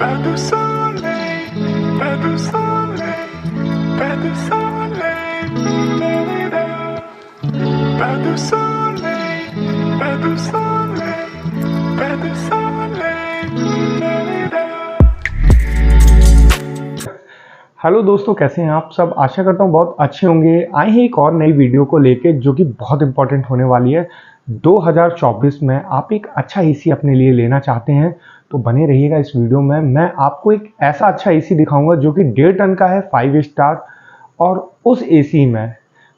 Pas de soleil, pas de soleil, pas de soleil, da-da-da. Pas de soleil, pas de soleil, pas de soleil, da-da-da. Hello दोस्तों, कैसे हैं आप सब। आशा करता हूँ बहुत अच्छे होंगे। आए हैं एक और नई वीडियो को लेके जो कि बहुत इंपॉर्टेंट होने वाली है। 2024 में आप एक अच्छा एसी अपने लिए लेना चाहते हैं तो बने रहिएगा इस वीडियो में। मैं आपको एक ऐसा अच्छा एसी दिखाऊंगा जो कि 1.5 टन का है, 5 स्टार। और उस एसी में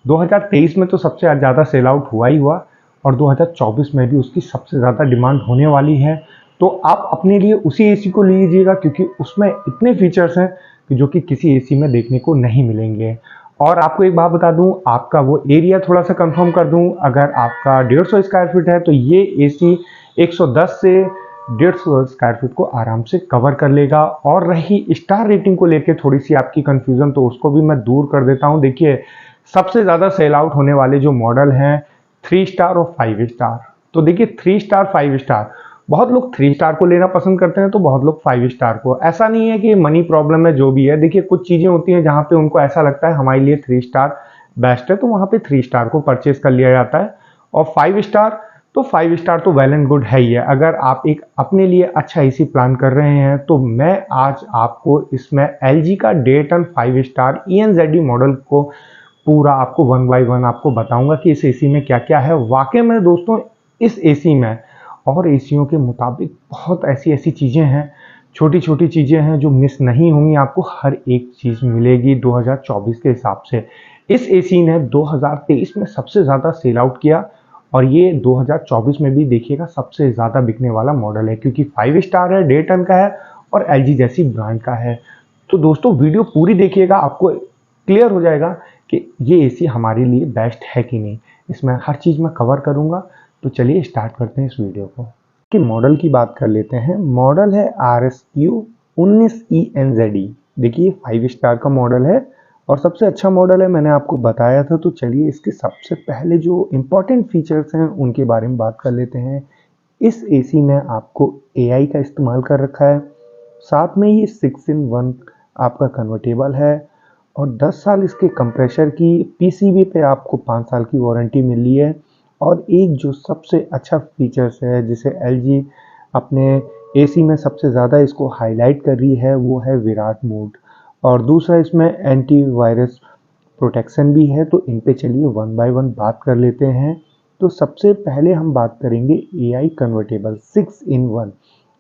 2023 में तो सबसे ज़्यादा सेल आउट हुआ ही हुआ और 2024 में भी उसकी सबसे ज़्यादा डिमांड होने वाली है। तो आप अपने लिए उसी एसी को लीजिएगा क्योंकि उसमें इतने फीचर्स हैं जो कि किसी एसी में देखने को नहीं मिलेंगे। और आपको एक बात बता दूं, आपका वो एरिया थोड़ा सा कंफर्म कर दूं, अगर आपका 150 स्क्वायर फीट है तो ये एसी 110 से 150 स्क्वायर फीट को आराम से कवर कर लेगा। और रही स्टार रेटिंग को लेके थोड़ी सी आपकी कंफ्यूजन, तो उसको भी मैं दूर कर देता हूं। देखिए, सबसे ज़्यादा सेल आउट होने वाले जो मॉडल हैं 3 स्टार और 5 स्टार। तो देखिए, 3 स्टार 5 स्टार, बहुत लोग 3 स्टार को लेना पसंद करते हैं तो बहुत लोग 5 स्टार को। ऐसा नहीं है कि मनी प्रॉब्लम है, जो भी है। देखिए, कुछ चीज़ें होती हैं जहाँ पे उनको ऐसा लगता है हमारे लिए 3 स्टार बेस्ट है, तो वहाँ पे 3 स्टार को परचेज कर लिया जाता है। और 5 स्टार, तो 5 स्टार तो वेल एंड गुड है ही है। अगर आप एक अपने लिए अच्छा एसी प्लान कर रहे हैं तो मैं आज आपको इसमें LG का 1.5 टन 5 स्टार ENZD मॉडल को पूरा आपको 1 बाय 1 आपको बताऊंगा कि इस एसी में क्या क्या है। वाकई में दोस्तों, इस एसी में और एसियों के मुताबिक बहुत ऐसी ऐसी चीज़ें हैं, छोटी छोटी चीज़ें हैं जो मिस नहीं होंगी। आपको हर एक चीज़ मिलेगी 2024 के हिसाब से। इस एसी ने 2023 में सबसे ज़्यादा सेल आउट किया और ये 2024 में भी देखिएगा सबसे ज़्यादा बिकने वाला मॉडल है क्योंकि 5 स्टार है, 1.5 टन का है और LG जैसी ब्रांड का है। तो दोस्तों, वीडियो पूरी देखिएगा, आपको क्लियर हो जाएगा कि ये एसी हमारे लिए बेस्ट है कि नहीं। इसमें हर चीज़ मैं कवर करूँगा। तो चलिए स्टार्ट करते हैं इस वीडियो को। कि मॉडल की बात कर लेते हैं। मॉडल है RSQ 19ENZD। देखिए, 5 स्टार का मॉडल है और सबसे अच्छा मॉडल है, मैंने आपको बताया था। तो चलिए इसके सबसे पहले जो इम्पोर्टेंट फीचर्स हैं उनके बारे में बात कर लेते हैं। इस एसी में आपको AI का इस्तेमाल कर रखा है, साथ में ये 6-in-1 आपका कन्वर्टेबल है और 10 साल इसके कंप्रेसर की PCB पे आपको 5 साल की वारंटी मिली है। और एक जो सबसे अच्छा फीचर्स है जिसे LG अपने एसी में सबसे ज़्यादा इसको हाईलाइट कर रही है वो है विराट मोड। और दूसरा, इसमें एंटीवायरस प्रोटेक्शन भी है। तो इन पे चलिए 1 बाय 1 बात कर लेते हैं। तो सबसे पहले हम बात करेंगे AI कन्वर्टेबल 6-in-1।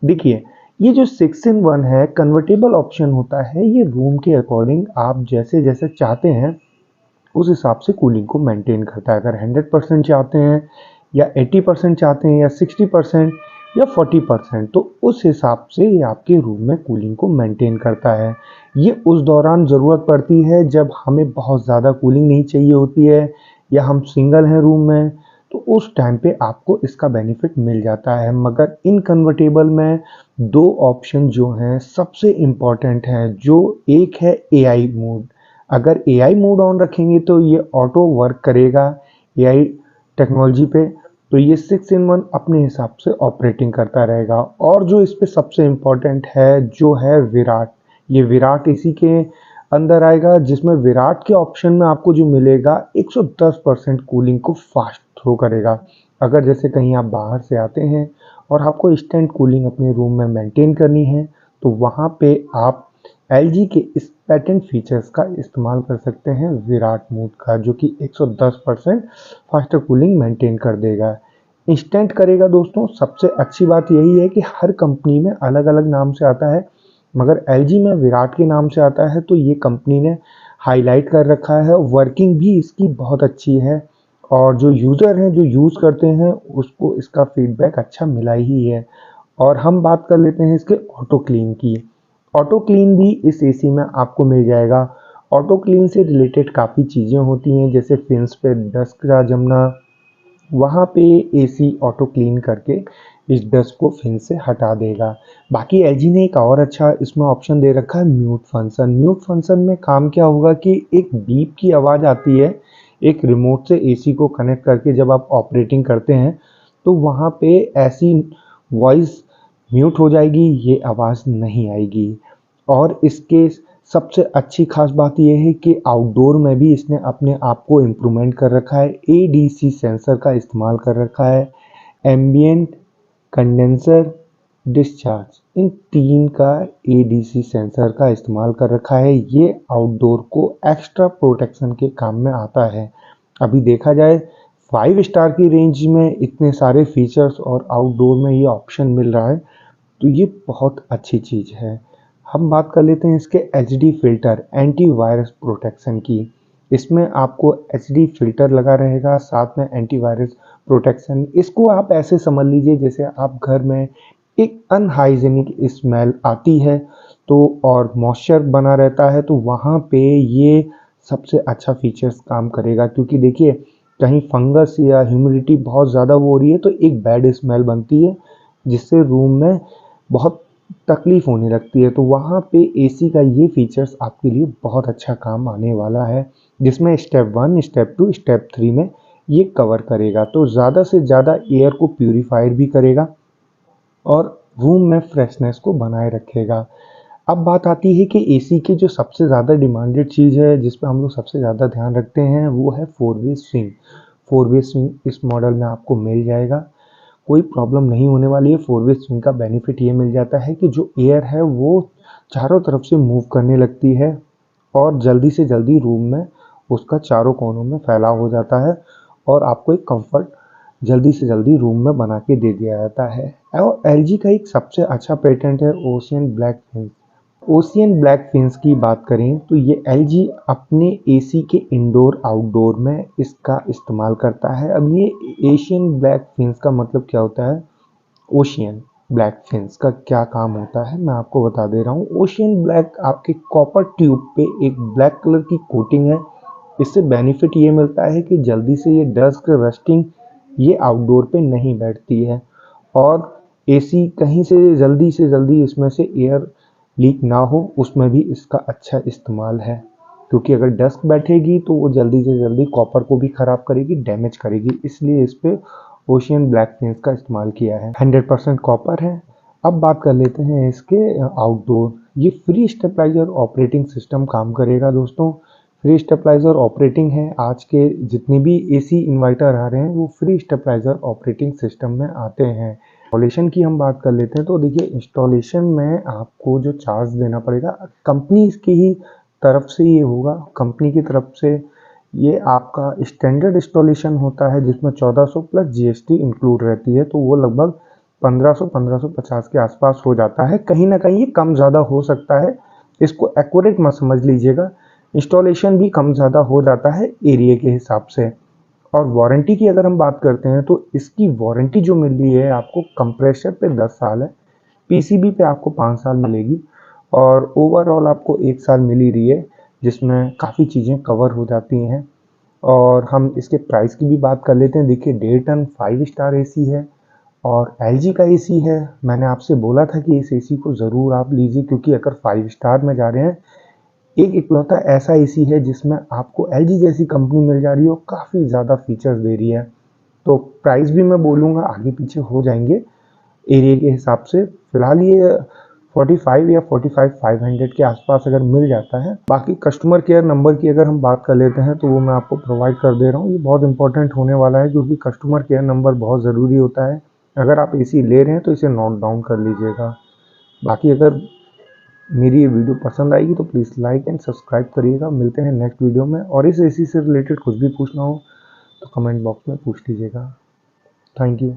देखिए, ये जो 6-in-1 है कन्वर्टेबल ऑप्शन होता है, ये रूम के अकॉर्डिंग आप जैसे जैसे चाहते हैं उस हिसाब से कूलिंग को मेंटेन करता है। अगर 100% चाहते हैं या 80% चाहते हैं या 60% या 40%, तो उस हिसाब से ये आपके रूम में कूलिंग को मेंटेन करता है। ये उस दौरान ज़रूरत पड़ती है जब हमें बहुत ज़्यादा कूलिंग नहीं चाहिए होती है या हम सिंगल हैं रूम में, तो उस टाइम पे आपको इसका बेनिफिट मिल जाता है। मगर इन कन्वर्टेबल में 2 ऑप्शन जो हैं सबसे इम्पॉर्टेंट हैं, जो एक है AI मोड। अगर AI मोड ऑन रखेंगे तो ये ऑटो वर्क करेगा AI टेक्नोलॉजी पे, तो ये 6-in-1 अपने हिसाब से ऑपरेटिंग करता रहेगा। और जो इस पे सबसे इम्पोर्टेंट है जो है विराट। ये विराट इसी के अंदर आएगा जिसमें विराट के ऑप्शन में आपको जो मिलेगा 110% कूलिंग को फास्ट थ्रो करेगा। अगर जैसे कहीं आप बाहर से आते हैं और आपको इंस्टेंट कूलिंग अपने रूम में मेंटेन करनी है तो वहाँ पे आप LG के इस पैटेंट फीचर्स का इस्तेमाल कर सकते हैं, विराट मोड का, जो कि 110% फास्टर कूलिंग मेंटेन कर देगा, इंस्टेंट करेगा। दोस्तों, सबसे अच्छी बात यही है कि हर कंपनी में अलग अलग नाम से आता है, मगर LG में विराट के नाम से आता है, तो ये कंपनी ने हाईलाइट कर रखा है। वर्किंग भी इसकी बहुत अच्छी है और जो यूज़र हैं, जो यूज़ करते हैं, उसको इसका फीडबैक अच्छा मिला ही है। और हम बात कर लेते हैं इसके ऑटो क्लीन की। ऑटो क्लीन भी इस एसी में आपको मिल जाएगा। ऑटो क्लीन से रिलेटेड काफ़ी चीज़ें होती हैं, जैसे फिन्स पे डस्ट का जमना, वहाँ पे एसी ऑटो क्लीन करके इस डस्ट को फिन से हटा देगा। बाकी LG ने एक और अच्छा इसमें ऑप्शन दे रखा है, म्यूट फंक्शन। म्यूट फंक्शन में काम क्या होगा कि एक बीप की आवाज़ आती है एक रिमोट से एसी को कनेक्ट करके, जब आप ऑपरेटिंग करते हैं तो वहाँ पे ऐसी वॉइस म्यूट हो जाएगी, ये आवाज़ नहीं आएगी। और इसके सबसे अच्छी खास बात यह है कि आउटडोर में भी इसने अपने आप को इम्प्रूवमेंट कर रखा है। एडीसी सेंसर का इस्तेमाल कर रखा है, एम्बियंट, कंडेंसर, डिस्चार्ज, इन 3 का एडीसी सेंसर का इस्तेमाल कर रखा है। ये आउटडोर को एक्स्ट्रा प्रोटेक्शन के काम में आता है। अभी देखा जाए 5 स्टार की रेंज में इतने सारे फीचर्स और आउटडोर में ये ऑप्शन मिल रहा है, तो ये बहुत अच्छी चीज़ है। हम बात कर लेते हैं इसके एचडी फिल्टर, एंटीवायरस प्रोटेक्शन की। इसमें आपको एचडी फिल्टर लगा रहेगा, साथ में एंटीवायरस प्रोटेक्शन। इसको आप ऐसे समझ लीजिए जैसे आप घर में एक अनहाइजेनिक स्मेल आती है तो और मॉइस्चर बना रहता है, तो वहाँ पे ये सबसे अच्छा फीचर्स काम करेगा। क्योंकि देखिए कहीं फंगस या ह्यूमिडिटी बहुत ज़्यादा हो रही है तो एक बैड स्मेल बनती है, जिससे रूम में बहुत तकलीफ होने लगती है। तो वहाँ पे एसी का ये फीचर्स आपके लिए बहुत अच्छा काम आने वाला है, जिसमें स्टेप 1, स्टेप 2, स्टेप 3 में ये कवर करेगा। तो ज़्यादा से ज़्यादा एयर को प्यूरिफायर भी करेगा और रूम में फ्रेशनेस को बनाए रखेगा। अब बात आती है कि एसी की जो सबसे ज़्यादा डिमांडेड चीज़ है, जिस पे हम लोग सबसे ज़्यादा ध्यान रखते हैं, वो है 4 वे स्विंग। 4 वे स्विंग इस मॉडल में आपको मिल जाएगा, कोई प्रॉब्लम नहीं होने वाली है। 4 वे स्विंग का बेनिफिट ये मिल जाता है कि जो एयर है वो चारों तरफ से मूव करने लगती है और जल्दी से जल्दी रूम में उसका चारों कोनों में फैलाव हो जाता है और आपको एक कंफर्ट जल्दी से जल्दी रूम में बना के दे दिया जाता है। और एलजी का एक सबसे अच्छा पेटेंट है ocean black fins. Ocean black fins की बात करें तो ये एलजी अपने एसी के इंडोर आउटडोर में इसका इस्तेमाल करता है। अब ये एशियन ब्लैक फिन्स का मतलब क्या होता है, ओशियन ब्लैक फिन्स का क्या काम होता है, मैं आपको बता दे रहा हूँ। ओशियन ब्लैक आपके कॉपर ट्यूब पे एक ब्लैक कलर की कोटिंग है। इससे बेनिफिट ये मिलता है कि जल्दी से ये डस्ट रस्टिंग ये आउटडोर पे नहीं बैठती है और एसी कहीं से जल्दी इसमें से एयर लीक ना हो, उसमें भी इसका अच्छा इस्तेमाल है। क्योंकि अगर डस्ट बैठेगी तो वो जल्दी से जल्दी कॉपर को भी ख़राब करेगी, डैमेज करेगी, इसलिए इस पे ओशियन ब्लैक फिन्स का इस्तेमाल किया है। 100% कॉपर है। अब बात कर लेते हैं इसके आउटडोर। ये फ्री स्टेबलाइजर ऑपरेटिंग सिस्टम काम करेगा दोस्तों। फ्री स्टेबलाइजर ऑपरेटिंग है, आज के जितने भी एसी इन्वर्टर आ रहे हैं वो फ्री स्टेबलाइजर ऑपरेटिंग सिस्टम में आते हैं। इंस्टॉलेशन की हम बात कर लेते हैं तो देखिए इंस्टॉलेशन में आपको जो चार्ज देना पड़ेगा कंपनी की ही तरफ से ये होगा। कंपनी की तरफ से ये आपका स्टैंडर्ड इंस्टॉलेशन होता है जिसमें 1400 प्लस जीएसटी इंक्लूड रहती है, तो वो लगभग 1500-1550 के आसपास हो जाता है। कहीं ना कहीं ये कम ज़्यादा हो सकता है, इसको एक्यूरेट मत समझ लीजिएगा। इंस्टॉलेशन भी कम ज़्यादा हो जाता है एरिया के हिसाब से। और वारंटी की अगर हम बात करते हैं तो इसकी वारंटी जो मिल रही है आपको, कंप्रेसर पे 10 साल है, पीसीबी पे आपको 5 साल मिलेगी और ओवरऑल आपको 1 साल मिल ही रही है, जिसमें काफ़ी चीज़ें कवर हो जाती हैं। और हम इसके प्राइस की भी बात कर लेते हैं। देखिए 1.5 टन 5 स्टार एसी है और एलजी का एसी है। मैंने आपसे बोला था कि इस एसी को ज़रूर आप लीजिए, क्योंकि अगर 5 स्टार में जा रहे हैं, एक इकलौता ऐसा एसी है जिसमें आपको एलजी जैसी कंपनी मिल जा रही है और काफ़ी ज़्यादा फीचर्स दे रही है। तो प्राइस भी मैं बोलूँगा आगे पीछे हो जाएंगे एरिया के हिसाब से। फिलहाल ये 45 या 45,500 के आसपास अगर मिल जाता है। बाकी कस्टमर केयर नंबर की अगर हम बात कर लेते हैं तो वो मैं आपको प्रोवाइड कर दे रहा हूँ। ये बहुत इंपॉर्टेंट होने वाला है क्योंकि कस्टमर केयर नंबर बहुत ज़रूरी होता है। अगर आप एसी ले रहे हैं तो इसे नोट डाउन कर लीजिएगा। बाकी अगर मेरी ये वीडियो पसंद आएगी तो प्लीज़ लाइक एंड सब्सक्राइब करिएगा। मिलते हैं नेक्स्ट वीडियो में, और इस एसी से रिलेटेड कुछ भी पूछना हो तो कमेंट बॉक्स में पूछ लीजिएगा। Thank you.